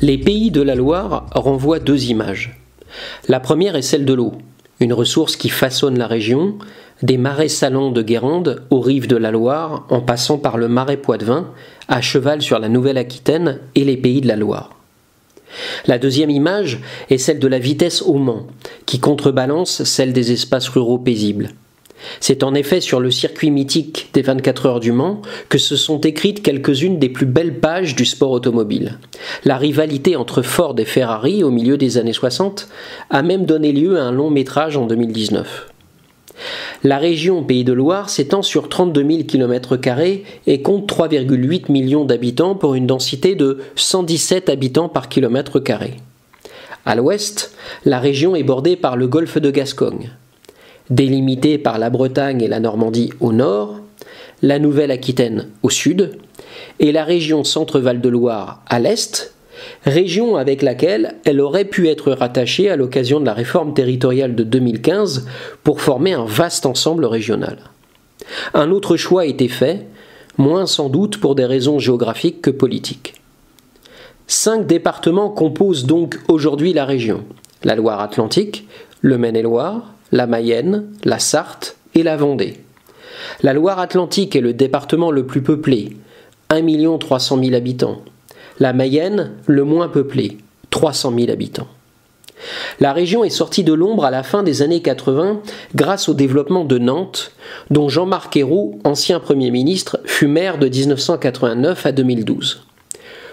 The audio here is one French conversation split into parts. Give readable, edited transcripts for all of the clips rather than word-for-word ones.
Les pays de la Loire renvoient deux images. La première est celle de l'eau, une ressource qui façonne la région, des marais salants de Guérande aux rives de la Loire, en passant par le marais Poitevin, à cheval sur la Nouvelle-Aquitaine et les pays de la Loire. La deuxième image est celle de la vitesse au Mans, qui contrebalance celle des espaces ruraux paisibles. C'est en effet sur le circuit mythique des 24 heures du Mans que se sont écrites quelques-unes des plus belles pages du sport automobile. La rivalité entre Ford et Ferrari au milieu des années 60 a même donné lieu à un long métrage en 2019. La région Pays de Loire s'étend sur 32 000 km² et compte 3,8 millions d'habitants pour une densité de 117 habitants par km². À l'ouest, la région est bordée par le golfe de Gascogne. Délimitée par la Bretagne et la Normandie au nord, la Nouvelle-Aquitaine au sud, et la région Centre-Val de Loire à l'est, région avec laquelle elle aurait pu être rattachée à l'occasion de la réforme territoriale de 2015 pour former un vaste ensemble régional. Un autre choix a été fait, moins sans doute pour des raisons géographiques que politiques. 5 départements composent donc aujourd'hui la région: la Loire-Atlantique, le Maine-et-Loire, la Mayenne, la Sarthe et la Vendée. La Loire-Atlantique est le département le plus peuplé, 1 300 000 habitants. La Mayenne, le moins peuplé, 300 000 habitants. La région est sortie de l'ombre à la fin des années 80 grâce au développement de Nantes, dont Jean-Marc Ayrault, ancien Premier ministre, fut maire de 1989 à 2012.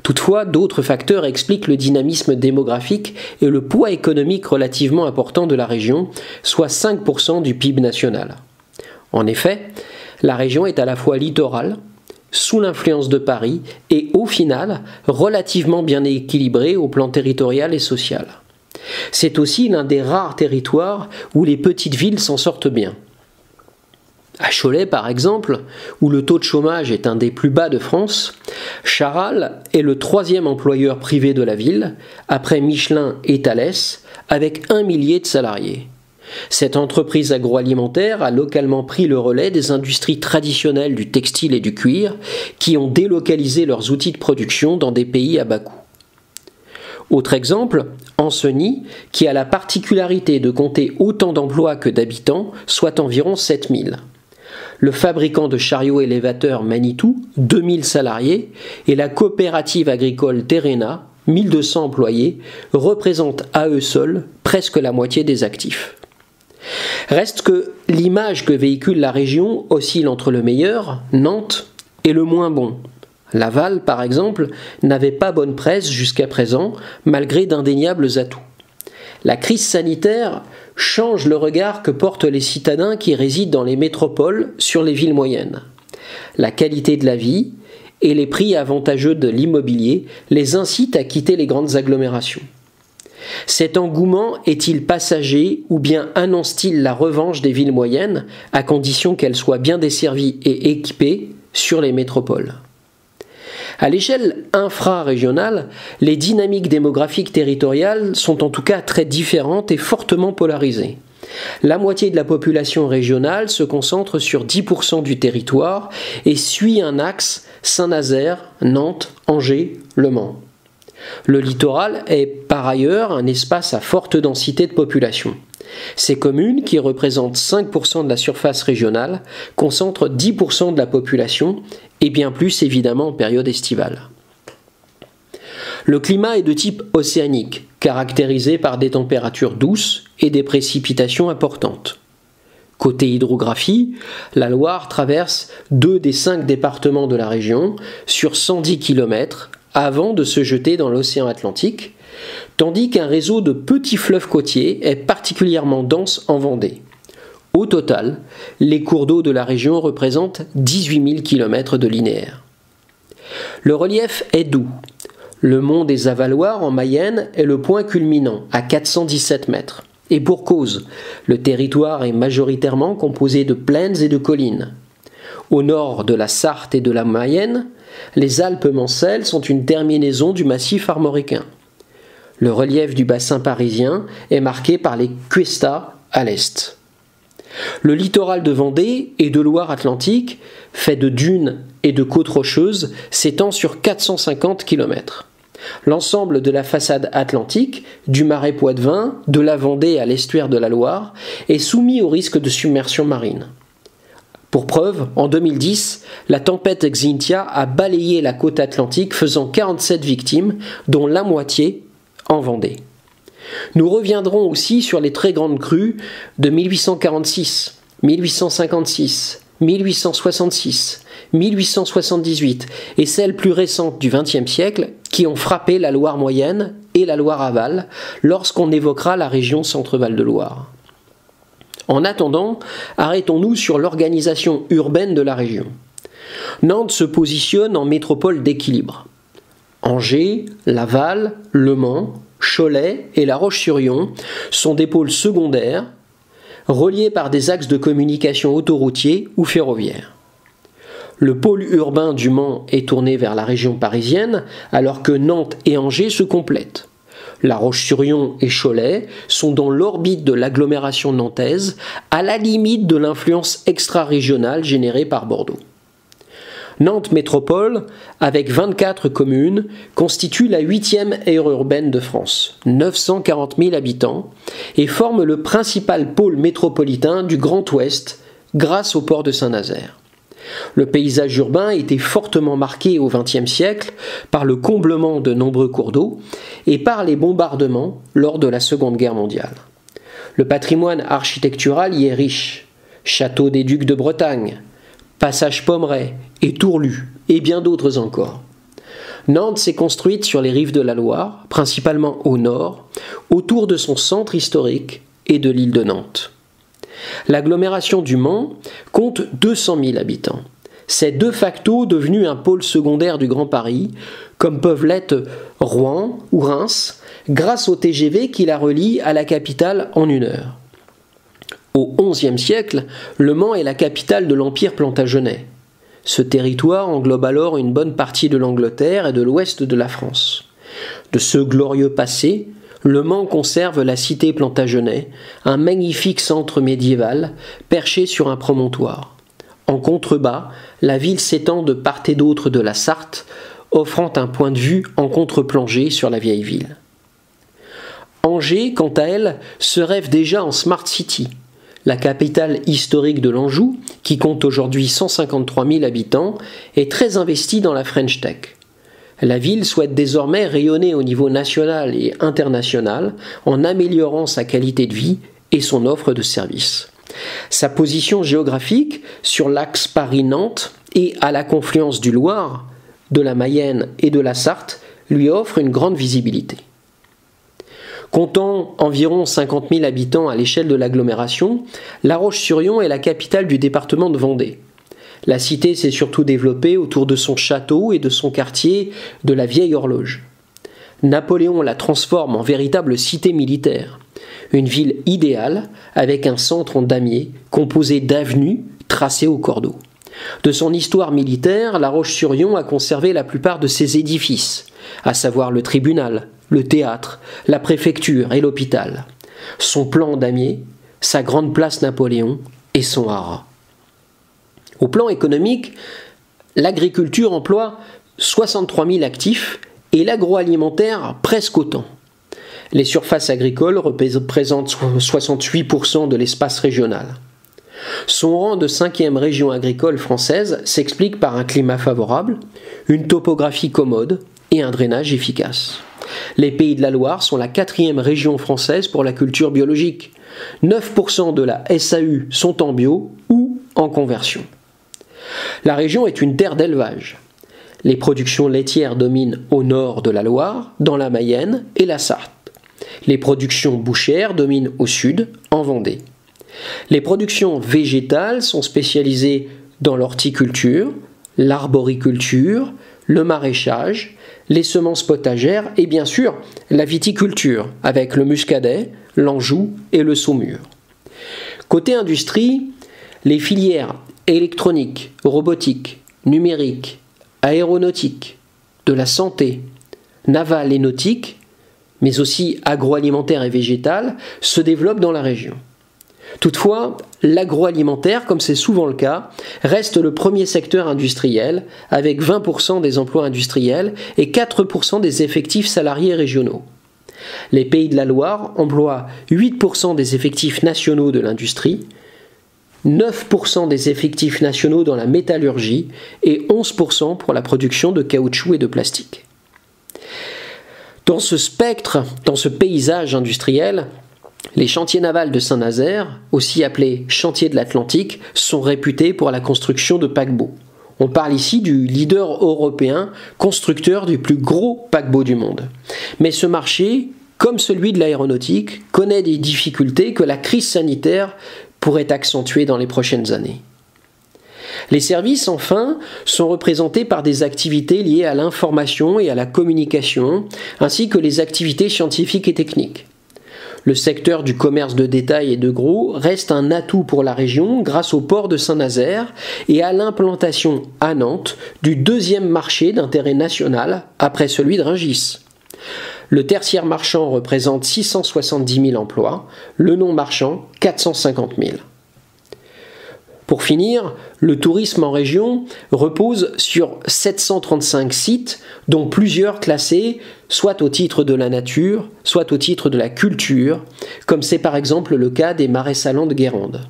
Toutefois, d'autres facteurs expliquent le dynamisme démographique et le poids économique relativement important de la région, soit 5% du PIB national. En effet, la région est à la fois littorale, sous l'influence de Paris et, au final, relativement bien équilibrée au plan territorial et social. C'est aussi l'un des rares territoires où les petites villes s'en sortent bien. À Cholet, par exemple, où le taux de chômage est un des plus bas de France, Charal est le 3e employeur privé de la ville, après Michelin et Thalès, avec 1 millier de salariés. Cette entreprise agroalimentaire a localement pris le relais des industries traditionnelles du textile et du cuir, qui ont délocalisé leurs outils de production dans des pays à bas coût. Autre exemple, Ancenis, qui a la particularité de compter autant d'emplois que d'habitants, soit environ 7000. Le fabricant de chariots élévateurs Manitou, 2000 salariés, et la coopérative agricole Terrena, 1200 employés, représentent à eux seuls presque la moitié des actifs. Reste que l'image que véhicule la région oscille entre le meilleur, Nantes, et le moins bon. Laval, par exemple, n'avait pas bonne presse jusqu'à présent, malgré d'indéniables atouts. La crise sanitaire change le regard que portent les citadins qui résident dans les métropoles sur les villes moyennes. La qualité de la vie et les prix avantageux de l'immobilier les incitent à quitter les grandes agglomérations. Cet engouement est-il passager ou bien annonce-t-il la revanche des villes moyennes, à condition qu'elles soient bien desservies et équipées sur les métropoles ? À l'échelle infrarégionale, les dynamiques démographiques territoriales sont en tout cas très différentes et fortement polarisées. La moitié de la population régionale se concentre sur 10% du territoire et suit un axe Saint-Nazaire, Nantes, Angers, Le Mans. Le littoral est par ailleurs un espace à forte densité de population. Ces communes, qui représentent 5% de la surface régionale, concentrent 10% de la population, et bien plus évidemment en période estivale. Le climat est de type océanique, caractérisé par des températures douces et des précipitations importantes. Côté hydrographie, la Loire traverse 2 des 5 départements de la région sur 110 km avant de se jeter dans l'océan Atlantique, tandis qu'un réseau de petits fleuves côtiers est particulièrement dense en Vendée. Au total, les cours d'eau de la région représentent 18 000 km de linéaire. Le relief est doux. Le mont des Avaloirs en Mayenne est le point culminant, à 417 mètres. Et pour cause, le territoire est majoritairement composé de plaines et de collines. Au nord de la Sarthe et de la Mayenne, les Alpes mancelles sont une terminaison du massif armoricain. Le relief du bassin parisien est marqué par les cuestas à l'est. Le littoral de Vendée et de Loire-Atlantique, fait de dunes et de côtes rocheuses, s'étend sur 450 km. L'ensemble de la façade atlantique, du marais Poitevin, de la Vendée à l'estuaire de la Loire, est soumis au risque de submersion marine. Pour preuve, en 2010, la tempête Xynthia a balayé la côte atlantique, faisant 47 victimes, dont la moitié en Vendée. Nous reviendrons aussi sur les très grandes crues de 1846, 1856, 1866, 1878 et celles plus récentes du XXe siècle qui ont frappé la Loire moyenne et la Loire-Aval lorsqu'on évoquera la région Centre-Val de Loire. En attendant, arrêtons-nous sur l'organisation urbaine de la région. Nantes se positionne en métropole d'équilibre. Angers, Laval, Le Mans, Cholet et La Roche-sur-Yon sont des pôles secondaires, reliés par des axes de communication autoroutiers ou ferroviaires. Le pôle urbain du Mans est tourné vers la région parisienne, alors que Nantes et Angers se complètent. La Roche-sur-Yon et Cholet sont dans l'orbite de l'agglomération nantaise, à la limite de l'influence extra-régionale générée par Bordeaux. Nantes Métropole, avec 24 communes, constitue la 8e aire urbaine de France, 940 000 habitants, et forme le principal pôle métropolitain du Grand Ouest grâce au port de Saint-Nazaire. Le paysage urbain était fortement marqué au XXe siècle par le comblement de nombreux cours d'eau et par les bombardements lors de la Seconde Guerre mondiale. Le patrimoine architectural y est riche. Château des Ducs de Bretagne, Passage Pommeraye et Tourlu, et bien d'autres encore. Nantes s'est construite sur les rives de la Loire, principalement au nord, autour de son centre historique et de l'île de Nantes. L'agglomération du Mans compte 200 000 habitants. C'est de facto devenu un pôle secondaire du Grand Paris, comme peuvent l'être Rouen ou Reims, grâce au TGV qui la relie à la capitale en 1 heure. Au XIe siècle, Le Mans est la capitale de l'Empire plantagenet. Ce territoire englobe alors une bonne partie de l'Angleterre et de l'ouest de la France. De ce glorieux passé, Le Mans conserve la cité Plantagenet, un magnifique centre médiéval perché sur un promontoire. En contrebas, la ville s'étend de part et d'autre de la Sarthe, offrant un point de vue en contre-plongée sur la vieille ville. Angers, quant à elle, se rêve déjà en Smart City. La capitale historique de l'Anjou, qui compte aujourd'hui 153 000 habitants, est très investie dans la French Tech. La ville souhaite désormais rayonner au niveau national et international en améliorant sa qualité de vie et son offre de services. Sa position géographique sur l'axe Paris-Nantes et à la confluence du Loir, de la Mayenne et de la Sarthe lui offre une grande visibilité. Comptant environ 50 000 habitants à l'échelle de l'agglomération, La Roche-sur-Yon est la capitale du département de Vendée. La cité s'est surtout développée autour de son château et de son quartier de la Vieille Horloge. Napoléon la transforme en véritable cité militaire, une ville idéale avec un centre en damier composé d'avenues tracées au cordeau. De son histoire militaire, La Roche-sur-Yon a conservé la plupart de ses édifices, à savoir le tribunal, le théâtre, la préfecture et l'hôpital, son plan en damier, sa grande place Napoléon et son haras. Au plan économique, l'agriculture emploie 63 000 actifs et l'agroalimentaire presque autant. Les surfaces agricoles représentent 68% de l'espace régional. Son rang de 5e région agricole française s'explique par un climat favorable, une topographie commode et un drainage efficace. Les Pays de la Loire sont la 4e région française pour la culture biologique. 9% de la SAU sont en bio ou en conversion. La région est une terre d'élevage. Les productions laitières dominent au nord de la Loire, dans la Mayenne et la Sarthe. Les productions bouchères dominent au sud, en Vendée. Les productions végétales sont spécialisées dans l'horticulture, l'arboriculture, le maraîchage, les semences potagères et bien sûr la viticulture avec le muscadet, l'anjou et le saumur. Côté industrie, les filières électronique, robotique, numérique, aéronautique, de la santé, navale et nautique, mais aussi agroalimentaire et végétale, se développent dans la région. Toutefois, l'agroalimentaire, comme c'est souvent le cas, reste le premier secteur industriel, avec 20% des emplois industriels et 4% des effectifs salariés régionaux. Les Pays de la Loire emploient 8% des effectifs nationaux de l'industrie, 9% des effectifs nationaux dans la métallurgie et 11% pour la production de caoutchouc et de plastique. Dans ce spectre, dans ce paysage industriel, les chantiers navals de Saint-Nazaire, aussi appelés chantiers de l'Atlantique, sont réputés pour la construction de paquebots. On parle ici du leader européen, constructeur du plus gros paquebot du monde. Mais ce marché, comme celui de l'aéronautique, connaît des difficultés que la crise sanitaire pourrait accentuer dans les prochaines années. Les services, enfin, sont représentés par des activités liées à l'information et à la communication, ainsi que les activités scientifiques et techniques. Le secteur du commerce de détail et de gros reste un atout pour la région grâce au port de Saint-Nazaire et à l'implantation à Nantes du deuxième marché d'intérêt national après celui de Rungis. Le tertiaire marchand représente 670 000 emplois, le non marchand 450 000. Pour finir, le tourisme en région repose sur 735 sites, dont plusieurs classés soit au titre de la nature, soit au titre de la culture, comme c'est par exemple le cas des Marais Salants de Guérande.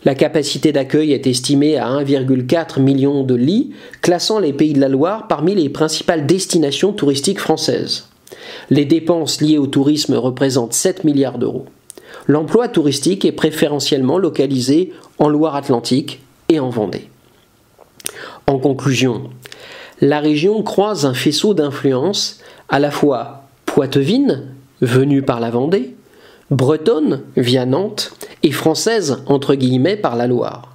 La capacité d'accueil est estimée à 1,4 million de lits, classant les Pays de la Loire parmi les principales destinations touristiques françaises. Les dépenses liées au tourisme représentent 7 milliards d'euros. L'emploi touristique est préférentiellement localisé en Loire-Atlantique et en Vendée. En conclusion, la région croise un faisceau d'influences à la fois poitevine, venue par la Vendée, bretonne via Nantes et française entre guillemets par la Loire.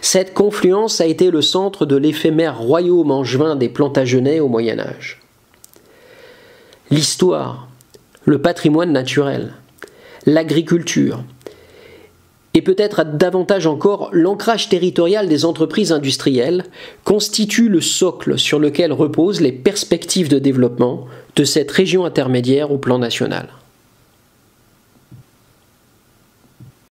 Cette confluence a été le centre de l'éphémère royaume angevin des Plantagenets au Moyen Âge. L'histoire, le patrimoine naturel, l'agriculture, et peut-être davantage encore l'ancrage territorial des entreprises industrielles constituent le socle sur lequel reposent les perspectives de développement de cette région intermédiaire au plan national.